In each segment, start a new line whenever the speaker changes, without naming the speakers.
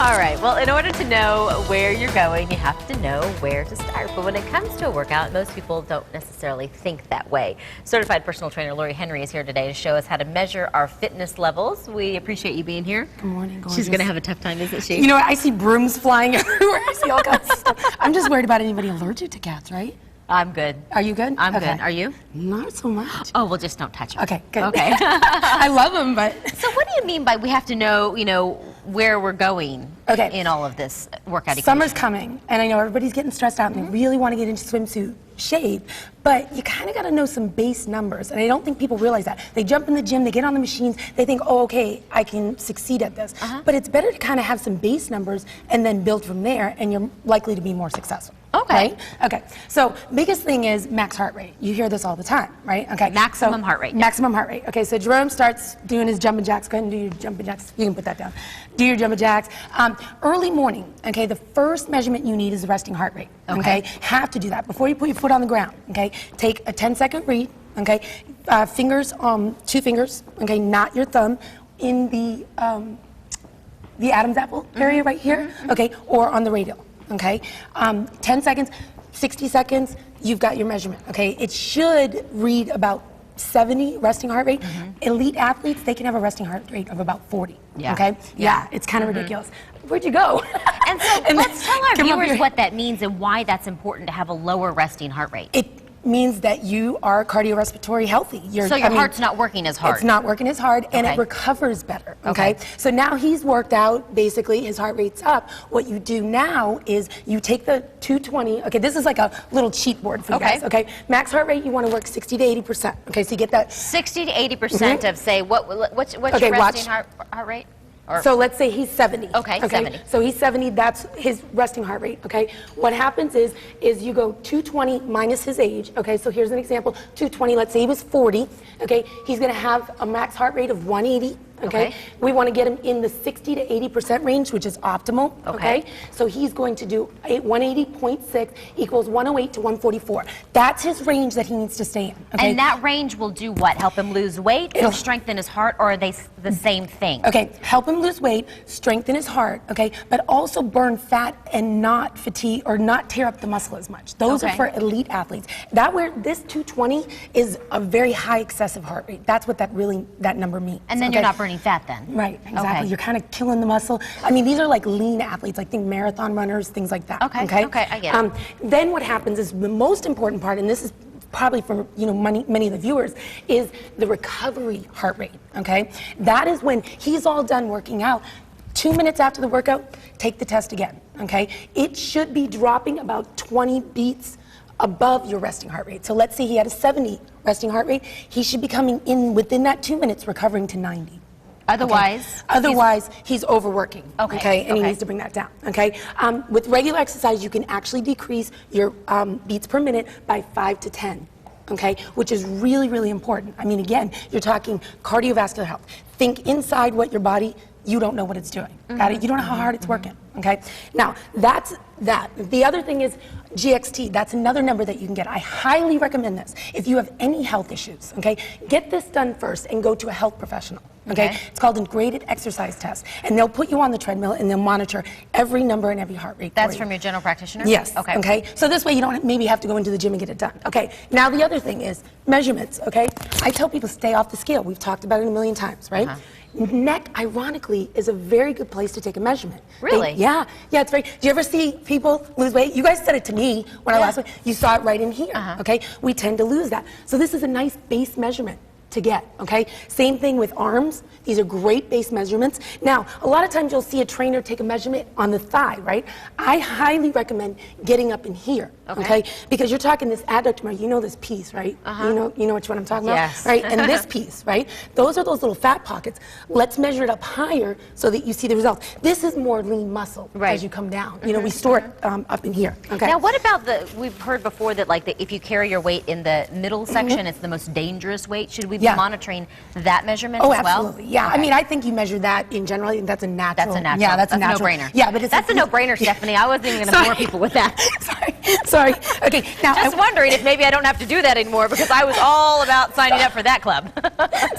All right, well, in order to know where you're going, you have to know where to start. But when it comes to a workout, most people don't necessarily think that way. Certified personal trainer Lori Henry is here today to show us how to measure our fitness levels. We appreciate you being here.
Good morning, gorgeous.
She's going to have a tough time, isn't she?
You know what? I see brooms flying everywhere. I see all kinds of stuff. I'm just worried about anybody allergic to cats, right?
I'm good.
Are you good?
I'm
okay.
good. Are you?
Not so much.
Oh, well, just don't touch them.
Okay, good.
Okay.
I love them, but...
So what do you mean by we have to know, where we're going in all of this workout equation?
Summer's coming, and I know everybody's getting stressed out and they really want to get into swimsuit shape, but you kind of got to know some base numbers, and I don't think people realize that. They jump in the gym, they get on the machines, they think, oh, okay, I can succeed at this. But it's better to kind of have some base numbers and then build from there, and you're likely to be more successful.
Okay.
Right? Okay. So biggest thing is max heart rate. You hear this all the time, right? Okay.
Maximum heart rate.
Maximum heart rate. Okay. So Jerome starts doing his jumping jacks. Go ahead and do your jumping jacks. You can put that down. Do your jumping jacks. Early morning. Okay. The first measurement you need is the resting heart rate. Okay. Have to do that before you put your foot on the ground. Okay. Take a 10-second read. Okay. Fingers, 2 fingers. Okay. Not your thumb in the Adam's apple area right here. Okay. Or on the radial. Okay, 10 seconds, 60 seconds, you've got your measurement, okay? It should read about 70 resting heart rate. Elite athletes, they can have a resting heart rate of about 40, okay? Yeah, it's kind of ridiculous. Where'd you go?
And so let's tell our viewers what that means and why that's important to have a lower resting heart rate.
It means that you are cardiorespiratory healthy.
So your heart's not working as hard.
It's not working as hard, and it recovers better, okay? So now he's worked out, basically, his heart rate's up. What you do now is you take the 220, okay, this is like a little cheat board for you guys, okay? Max heart rate, you want to work 60 to 80%, okay? So you get that.
60 to 80% of, say, what's your resting heart rate?
So let's say he's 70.
Okay, 70.
So he's 70, that's his resting heart rate, okay? What happens is you go 220 minus his age, okay? So here's an example, 220, let's say he was 40, okay? He's gonna have a max heart rate of 180, okay? We wanna get him in the 60 to 80% range, which is optimal, okay? So he's going to do 180.6 equals 108 to 144. That's his range that he needs to stay in, okay?
And that range will do what? Help him lose weight or strengthen his heart, or are they the same thing?
Okay, help him lose weight, strengthen his heart, okay, but also burn fat and not fatigue or not tear up the muscle as much. Those are for elite athletes. This 220 is a very high excessive heart rate. That's what that number means.
And then you're not burning fat then.
Right, exactly. You're kind of killing the muscle. I mean, these are like lean athletes, like think marathon runners, things like that.
Okay, I get it.
Then what happens is the most important part, and this is probably for many of the viewers, is the recovery heart rate, okay? That is when he's all done working out. 2 minutes after the workout, take the test again, okay? It should be dropping about 20 beats above your resting heart rate. So let's say he had a 70 resting heart rate, he should be coming in within that 2 minutes recovering to 90.
Otherwise,
he's overworking. And he needs to bring that down. Okay. With regular exercise, you can actually decrease your beats per minute by 5 to 10. Okay, which is really, really important. I mean, again, you're talking cardiovascular health. Think inside what your body, you don't know what it's doing. Got it? You don't know how hard it's working. Okay. Now that's that. The other thing is GXT. That's another number that you can get. I highly recommend this. If you have any health issues, okay, get this done first and go to a health professional. Okay. It's called a graded exercise test, and they'll put you on the treadmill and they'll monitor every number and every heart rate.
That's from your general practitioner?
Yes. Okay. So this way you don't maybe have to go into the gym and get it done. Okay. Now the other thing is measurements. Okay. I tell people stay off the scale. We've talked about it a million times, right? Neck, ironically, is a very good place to take a measurement.
Really?
Yeah, it's very. Do you ever see people lose weight? You guys said it to me when I last week. You saw it right in here. Okay. We tend to lose that. So this is a nice base measurement to get, okay? Same thing with arms. These are great base measurements. Now, a lot of times you'll see a trainer take a measurement on the thigh, right? I highly recommend getting up in here, okay? Because you're talking this adductor, you know this piece, right? You know which one I'm talking about? Right? And this piece, right? Those are those little fat pockets. Let's measure it up higher so that you see the results. This is more lean muscle as you come down. You know, we store it up in here, okay?
Now, what about we've heard before that if you carry your weight in the middle section, it's the most dangerous weight. Should we be monitoring that measurement as well?
Oh, absolutely. Yeah. I mean, I think you measure that in general. I think that's a natural.
That's a natural.
Yeah, that's a
no-brainer.
Yeah, but
that's a no-brainer, Stephanie. I wasn't even going to bore people with that.
Sorry. Okay. Now,
just wondering if maybe I don't have to do that anymore because I was all about signing up for that club.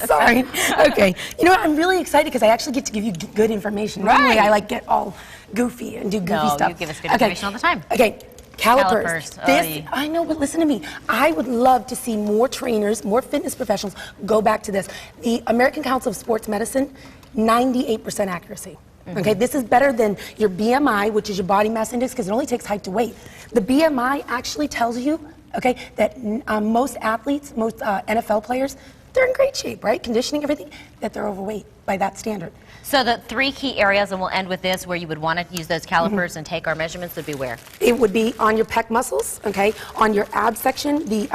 Sorry. Okay. You know what? I'm really excited because I actually get to give you good information. Normally, I get all goofy and do goofy
No,
stuff.
you give us good information all the time.
Okay. Calipers.
Calipers.
This, I know, but listen to me. I would love to see more trainers, more fitness professionals go back to this. The American Council of Sports Medicine, 98% accuracy. Okay, this is better than your BMI, which is your body mass index, because it only takes height to weight. The BMI actually tells you, okay, that most athletes, most NFL players, they're in great shape, right? Conditioning, everything, that they're overweight by that standard.
So the 3 key areas, and we'll end with this, where you would want to use those calipers and take our measurements would be where?
It would be on your pec muscles, okay, on your ab section, the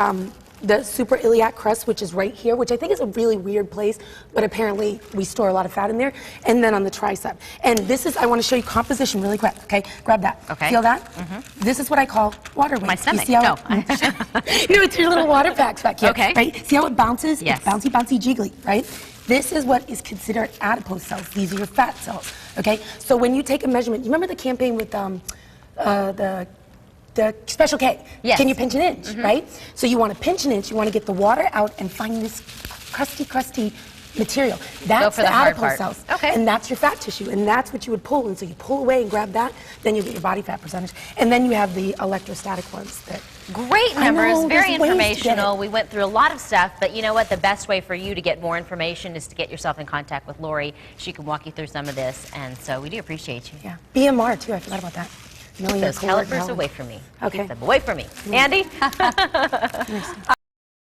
suprailiac crest, which is right here, which I think is a really weird place, but apparently we store a lot of fat in there, and then on the tricep. And this is, I want to show you composition really quick, okay? Grab that.
Okay.
Feel that? This is what I call water weight.
My stomach.
You see how
No.
you know, it's your little water packs back here,
Okay.
right? See how it bounces?
Yes.
It's bouncy, bouncy, jiggly, right? This is what is considered adipose cells. These are your fat cells, okay? So when you take a measurement, you remember the campaign with the Special K?
Yes.
Can you pinch an inch, right? So you want to pinch an inch, you want to get the water out and find this crusty material. That's
for
the
the hard
adipose
part.
cells.
Okay.
And that's your fat tissue, and that's what you would pull. And so you pull away and grab that, then you get your body fat percentage. And then you have the electrostatic ones that
Great
I
numbers,
know,
very
there's ways to get
informational.
it.
We went through a lot of stuff, but you know what? The best way for you to get more information is to get yourself in contact with Lori. She can walk you through some of this, and so we do appreciate you.
Yeah. BMR too, I forgot about that.
Keep those calipers away from me.
Okay.
Keep them away from me. Andy?